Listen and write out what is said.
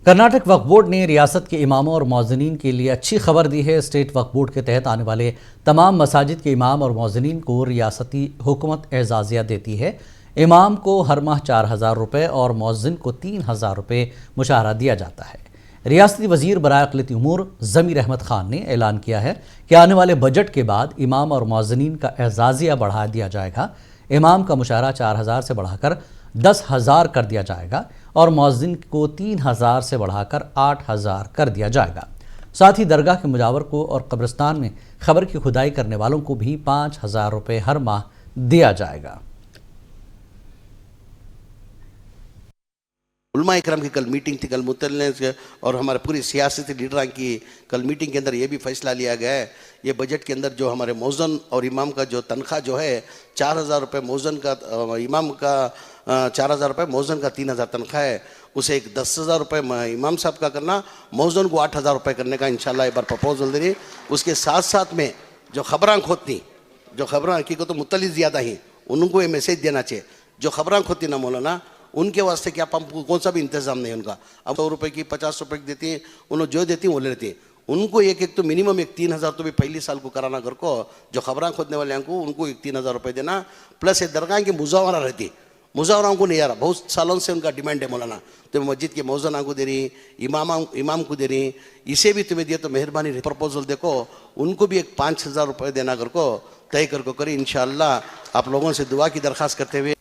कर्नाटक वक्फ board ने रियासत के इमामों और मौज़िनीन के लिए अच्छी खबर दी है। स्टेट वक्फ बोर्ड के तहत आने वाले तमाम मसाजिद के इमाम और मौज़िनीन को रियासती हुकूमत एजाज़िया देती है। इमाम को हर माह 4,000 रुपये और मौज़िन को 3,000 रुपये मुशाहरा दिया जाता है। रियासती वज़ीर बराए अक़लियती उमूर ज़मीर अहमद ख़ान ने ऐलान किया है कि आने वाले बजट के बाद इमाम और मौज़िनीन का एजाज़िया बढ़ा दिया जाएगा। इमाम का मुशाहरा 4,000 से बढ़ाकर 10,000 कर दिया जाएगा और मौज़िन को 3,000 से बढ़ाकर 8,000 कर दिया जाएगा। साथ ही दरगाह के मुजावर को और कब्रिस्तान में खबर की खुदाई करने वालों को भी 5,000 रुपये हर माह दिया जाएगा। उलमा इकराम की कल मीटिंग थी, कल मुतल्लिन से और हमारे पूरी सियासती लीडरान की कल मीटिंग के अंदर ये भी फैसला लिया गया है, ये बजट के अंदर जो हमारे मौज़न और इमाम का जो तनख्वाह जो है 4,000 रुपये मौज़न का, इमाम का 4,000 रुपये, मौज़न का 3,000 तनख्वाह है, उसे एक 10,000 रुपये इमाम साहब का करना, मौज़न को 8,000 रुपये करने का इंशाल्लाह एक बार प्रपोजल दे रही। उसके साथ साथ में जो खबरां खोदती, जो खबरां हकीकत तो मुतल्लिन ज़्यादा ही, उनको ये मैसेज देना चाहिए, जो खबरां खोदती ना मौलाना, उनके वास्ते क्या पंप कौन सा भी इंतज़ाम नहीं उनका। अब 100 रुपये की 50 रुपये की देती हैं, उन्होंने जो देती हैं वो ले लेती हैं। उनको एक तो मिनिमम एक 3,000 तो भी पहली साल को कराना घर को, जो खबरां खोदने वाले को उनको एक 3,000 रुपये देना, प्लस ये दरगाह की मुजावरा रहती, मुजावराओं को नहीं आ रहा, बहुत सालों से उनका डिमांड है मौलाना, तो मस्जिद के मौज़ना को दे रही, इमाम को दे रही, इसे भी तुम्हें दिया तो मेहरबानी प्रपोजल देखो, उनको भी एक 5,000 रुपये देना घर को तय कर को करी। इंशाअल्लाह आप लोगों से दुआ की दरख्वास्त करते हुए